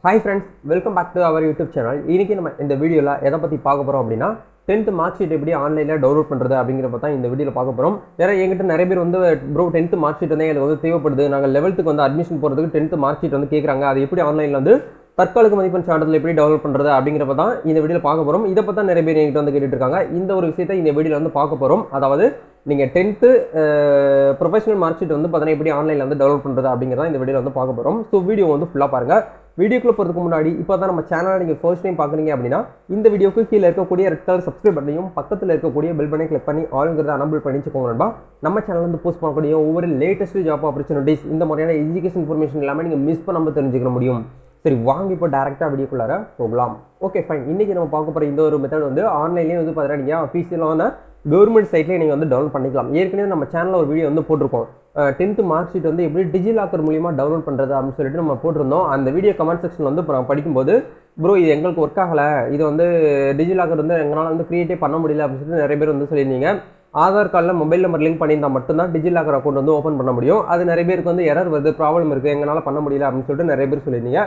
Hi friends, welcome back to our YouTube channel. இன்னைக்கு நம்ம இந்த வீடியோல எதை பத்தி பார்க்க போறோம் அப்படினா 10th மார்க் ஷீட் எப்படி ஆன்லைன்ல டவுன்லோட் பண்றது அப்படிங்கறத பத்தி இந்த வீடியோல பார்க்க போறோம். என்கிட்ட நிறைய பேர் வந்து bro 10th மார்க் ஷீட் வந்து எனக்கு வந்து தேவைப்படுது. நாங்க 11th க்கு வந்து அட்மிஷன் போறதுக்கு 10th மார்க் ஷீட் வந்து கேக்குறாங்க. அது எப்படி ஆன்லைன்ல வந்து தற்காலிக மதிப்பெண் சான்றிதழ் எப்படி டவுன்லோட் பண்றது அப்படிங்கறத தான் இந்த வீடியோல பார்க்க போறோம். இத பத்தி நிறைய பேர் என்கிட்ட வந்து கேட்டுட்டு இருக்காங்க. இந்த ஒரு விஷயத்தை இந்த வீடியோல வந்து பார்க்க போறோம். அதாவது நீங்க 10th ப்ரொஃபஷனல் மார்க் ஷீட் வந்து பார்த்தா எப்படி ஆன்லைன்ல வந்து டவுன்லோட் பண்றது அப்படிங்கறத இந்த வீடியோல வந்து பார்க்க போறோம். சோ வீடியோ வந்து ஃபுல்லா பாருங்க. வீடியோக்குள்ள போறதுக்கு முன்னாடி இப்போதான் நம்ம சேனலை நீங்க ஃபர்ஸ்ட் டைம் பார்க்குறீங்க அப்படின்னா இந்த வீடியோக்கு கீழே இருக்கக்கூடிய ரெட் கலர் சப்ஸ்கிரைப் பட்டனையும் பக்கத்தில் இருக்கக்கூடிய பெல் பட்டனை கிளிக் பண்ணி ஆல்ங்கிறத அனபிள் பண்ணிச்சுக்கோங்க நண்பா. நம்ம சேனல்ல வந்து போஸ்ட் பண்ணக்கூடிய ஒவ்வொரு லேட்டஸ்ட் ஜாப் ஆப்பர்ச்சுனிட்டிஸ் இந்த மாதிரியான எஜுகேஷன் இன்ஃபர்மேஷன் எல்லாமே நீங்க மிஸ் பண்ணாம தெரிஞ்சுக்க முடியும். சரி வாங்க இப்போ டைரக்டா வீடியோக்குள்ளார போகலாம். Okay fine. இன்னைக்கு நம்ம பார்க்க போற இந்த ஒரு மெத்தட் வந்து ஆன்லைன்லேயே வந்து பார்த்தீங்கன்னா நீங்க அஃபீஷியலான கவர்மெண்ட் சைட்லேயே நீங்கள் வந்து டவுன்லோட் பண்ணிக்கலாம். ஏற்கனவே நம்ம சேனலில் ஒரு வீடியோ வந்து போட்டிருக்கோம். 10th மார்க் ஷீட் வந்து எப்படி டிஜிலாக்கர் மூலியமா டவுன்லோட் பண்ணுறது அப்படின்னு சொல்லிட்டு நம்ம போட்டிருந்தோம். அந்த வீடியோ கமெண்ட் செக்ஷன் வந்து இப்போ நான் படிக்கும்போது ப்ரோ இது எங்களுக்கு ஒர்க் ஆகலை, இது வந்து டிஜிலாக்கர் வந்து எங்களால் வந்து க்ரியேட்டே பண்ண முடியல அப்படின்னு சொல்லிட்டு நிறைய பேர் வந்து சொல்லியிருந்தீங்க. ஆதார் கார்டில் மொபைல் நம்பர் லிங்க் பண்ணியிருந்தால் மட்டும்தான் டிஜிலாக்கர் அக்கௌண்ட் வந்து ஓப்பன் பண்ண முடியும். அது நிறைய பேருக்கு வந்து எரர் வருது, ப்ராப்ளம் இருக்குது, எங்களால் பண்ண முடியல அப்படின்னு சொல்லிட்டு நிறைய பேர் சொல்லியிருந்தீங்க.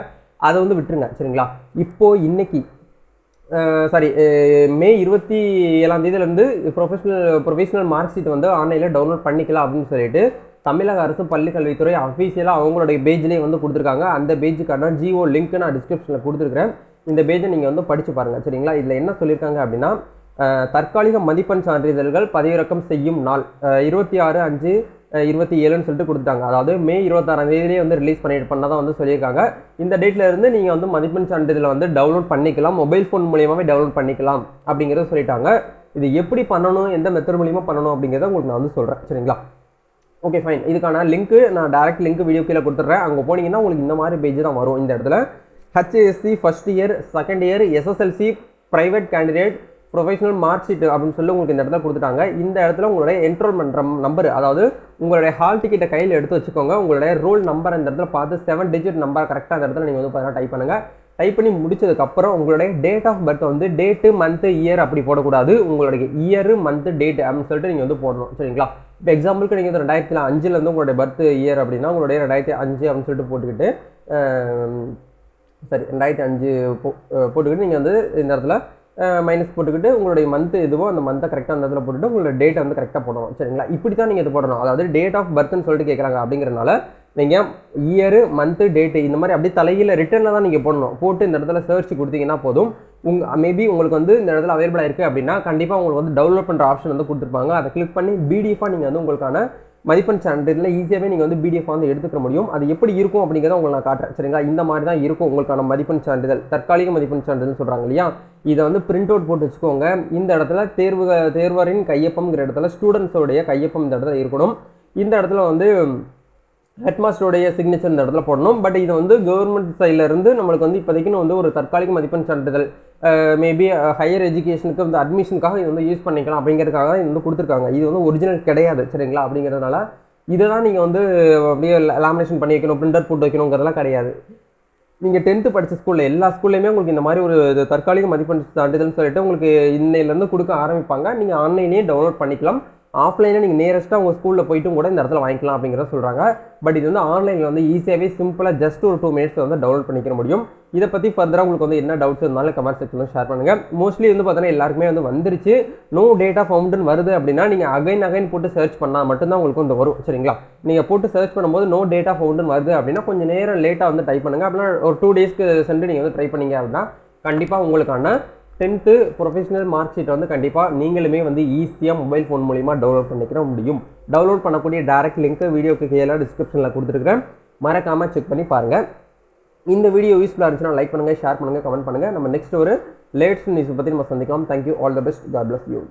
அதை வந்து விட்டுருங்க சரிங்களா. இப்போது இன்னைக்கு மே 27 ப்ரொஃபஷனல் மார்க் ஷீட் வந்து ஆன்லைனில் டவுன்லோட் பண்ணிக்கலாம் அப்படின்னு சொல்லிட்டு தமிழக அரசு பள்ளி கல்வித்துறை அஃபீஷியலாக அவங்களுடைய பேஜ்லேயே வந்து கொடுத்துருக்காங்க. அந்த பேஜுக்கான ஜிஓ லிங்க் நான் டிஸ்கிரிப்ஷனில் கொடுத்துருக்கிறேன். இந்த பேஜை நீங்கள் வந்து படித்து பாருங்கள் சரிங்களா. இதில் என்ன சொல்லியிருக்காங்க அப்படின்னா தற்காலிக மதிப்பெண் சான்றிதழ்கள் பதிவிறக்கம் செய்யும் நாள் 26/5/27 சொல்லிட்டு கொடுத்துட்டாங்க. அதாவது மே 26 வந்து ரிலீஸ் பண்ணதான் வந்து சொல்லியிருக்காங்க. இந்த டேட்ல இருந்து நீங்கள் வந்து மதிப்பெண் சான்றிதழை வந்து டவுன்லோட் பண்ணிக்கலாம், மொபைல் ஃபோன் மூலியமாகவே டவுன்லோட் பண்ணிக்கலாம் அப்படிங்கிறத சொல்லிட்டாங்க. இது எப்படி பண்ணணும், எந்த மெத்தட் மூலியமாக பண்ணணும் அப்படிங்கிறத உங்களுக்கு நான் வந்து சொல்கிறேன் சரிங்களா. Okay fine. இதுக்கான லிங்க் நான் டைரக்ட் லிங்க் வீடியோ கீழே கொடுத்துட்றேன். அங்கே போனீங்கன்னா உங்களுக்கு இந்த மாதிரி பேஜ் தான் வரும். இந்த இடத்துல HSC first year, second year, SSLC private candidate professional mark sheet அப்படின்னு சொல்லி உங்களுக்கு இந்த இடத்துல கொடுத்துட்டாங்க. இந்த இடத்துல உங்களுடைய என்ரோல்மெண்ட் நம்பர், அதாவது உங்களுடைய ஹால் டிக்கெட்டை கையில் எடுத்து வச்சுக்கோங்க. உங்களுடைய ரோல் நம்பர் இந்த இடத்துல பார்த்து 7 டிஜிட் நம்பர் கரெக்டாக அந்த இடத்துல நீங்கள் வந்து பார்த்தீங்கன்னா டைப் பண்ணுங்கள். டைப் பண்ணி முடிச்சதுக்கப்புறம் உங்களுடைய டேட் ஆஃப் பர்த் வந்து டேட்டு மந்த்து இயர் அப்படி போடக்கூடாது. உங்களுடைய இயர் மந்த்து டேட் அப்படின்னு சொல்லிட்டு நீங்கள் வந்து போடணும் சரிங்களா. இப்போ எக்ஸாம்பிளுக்கு நீங்கள் வந்து 2005 உங்களுடைய பர்த் இயர் அப்படின்னா உங்களுடைய 2005 அப்படின்னு சொல்லிட்டு போட்டுக்கிட்டு 2005 போட்டுக்கிட்டு நீங்கள் வந்து இந்த இடத்துல மைனஸ் போட்டுக்கிட்டு உங்களுடைய மந்த் எதுவோ அந்த மந்த்தை கரெக்டாக அந்த இடத்துல போட்டுட்டு உங்களோட டேட்டை வந்து கரெக்டாக போடணும் சரிங்களா. இப்படி தான் நீங்கள் இது போடணும். அதாவது டேட் ஆஃப் பர்த்னு சொல்லிட்டு கேட்குறாங்க அப்படிங்கிறனால நீங்கள் இயரு மந்த்து டேட்டு இந்த மாதிரி அப்படியே தலையில் ரிட்டனில் தான் நீங்கள் போடணும். போட்டு இந்த இடத்துல சர்ச் கொடுத்தீங்கன்னா போதும். மேபி உங்களுக்கு வந்து இந்த இடத்துல அவைலபிளாக இருக்குது அப்படின்னா கண்டிப்பாக உங்களுக்கு வந்து டவுன்லோட் பண்ணுற ஆப்ஷன் வந்து கொடுத்துருப்பாங்க. அதை கிளிக் பண்ணி பிடிஎஃபாக நீங்கள் வந்து உங்களுக்கான மதிப்பெண் சான்றிதழில் ஈஸியாகவே நீங்கள் வந்து பிடிஎஃப் வந்து எடுத்துக்க முடியும். அது எப்படி இருக்கும் அப்படிங்கிறத உங்களுக்கு நான் காட்டுறேன் சரிங்களா. இந்த மாதிரி தான் இருக்கும் உங்களுக்கான மதிப்பெண் சான்றிதழ், தற்காலிக மதிப்பெண் சான்றிதழ் சொல்கிறாங்க இல்லையா. இதை வந்து பிரிண்ட் அவுட் போட்டு வச்சுக்கோங்க. இந்த இடத்துல தேர்வரின் கையொப்பம்ங்கிற இடத்துல ஸ்டூடெண்ட்ஸோடைய கையொப்பம் இந்த இடத்துல இருக்கணும். இந்த இடத்துல வந்து ஹெட்மாஸ்டருடைய சிக்னேச்சர் இந்த இடத்துல போடணும். பட் இது வந்து கவர்மெண்ட் சைடில் இருந்து நம்மளுக்கு வந்து இப்போதைக்கு வந்து ஒரு தற்காலிக மதிப்பெண் சான்றிதழ் மேபி ஹையர் எஜுகேஷனுக்கு வந்து அட்மிஷனுக்காக இது வந்து யூஸ் பண்ணிக்கலாம் அப்படிங்கிறதுக்காக இது வந்து கொடுத்துருக்காங்க. இது வந்து ஒரிஜினல் கிடையாது சரிங்களா. அப்படிங்கிறதுனால இதை தான் நீங்கள் வந்து அப்படியே லேமினேஷன் பண்ணி வைக்கணும், பிரிண்டர் போட்டு வைக்கணுங்கிறதெல்லாம் கிடையாது. நீங்கள் 10th படித்த ஸ்கூலில் எல்லா ஸ்கூல்லையுமே உங்களுக்கு இந்த மாதிரி ஒரு தற்காலிக மதிப்பெண் சான்றிதழ்னு சொல்லிட்டு உங்களுக்கு இன்னையிலேருந்து கொடுக்க ஆரம்பிப்பாங்க. நீங்கள் ஆன்லைன்லேயே டவுன்லோட் பண்ணிக்கலாம். ஆஃப்லைனில் நீங்கள் நேரஸ்ட்டாக உங்கள் ஸ்கூலில் போய்ட்டும் கூட இந்த இடத்துல வாங்கிக்கலாம் அப்படிங்கிறத சொல்கிறாங்க. பட் இது வந்து ஆன்லைனில் வந்து ஈஸியாகவே சிம்பிளாக ஜஸ்ட் ஒரு 2 மினிட்ஸ் வந்து டவுன்லோட் பண்ணிக்க முடியும். இதை பற்றி ஃபர்தராக உங்களுக்கு வந்து என்ன டவுட்ஸ் இருந்தாலும் கமெண்ட் செக்ஷனில் ஷேர் பண்ணுங்கள். மோஸ்ட்லி வந்து பார்த்தீங்கன்னா எல்லாருக்குமே வந்து வந்துருச்சு. நோ டேட்டா ஃபவுண்டுன்னு வருது அப்படின்னா நீங்கள் அகைன் போட்டு சர்ச் பண்ணால் மட்டும்தான் உங்களுக்கு வந்து வரும் சரிங்களா. நீங்கள் போட்டு சர்ச் பண்ணும்போது நோ டேட்டா ஃபவுண்டுன்னு வருது அப்படின்னா கொஞ்சம் நேரம் லேட்டாக வந்து டைப் பண்ணுங்கள். அப்படின்னா ஒரு 2 டேஸ்க்கு சென்று நீங்கள் வந்து ட்ரை பண்ணீங்க அப்படின்னா கண்டிப்பாக உங்களுக்கான 10th ப்ரொஃபஷனல் மார்க் ஷீட் வந்து கண்டிப்பாக நீங்களுமே வந்து ஈஸியாக மொபைல் ஃபோன் மூலிமா டவுன்லோட் பண்ணிக்கிற முடியும். டவுன்லோட் பண்ணக்கூடிய டைரக்ட் லிங்க் வீடியோக்கு கீழே டிஸ்கிரிப்ஷனில் கொடுத்துருக்கிறேன். மறக்காமல் செக் பண்ணி பாருங்கள். இந்த வீடியோ யூஸ்ஃபுல்லாக இருந்துச்சுன்னா லைக் பண்ணுங்கள், ஷேர் பண்ணுங்கள், கமெண்ட் பண்ணுங்கள். நம்ம நெக்ஸ்ட் ஒரு லேட்டஸ்ட் நியூஸ் பற்றி நம்ம சந்திக்கலாம். Thank you. All the best. God bless you.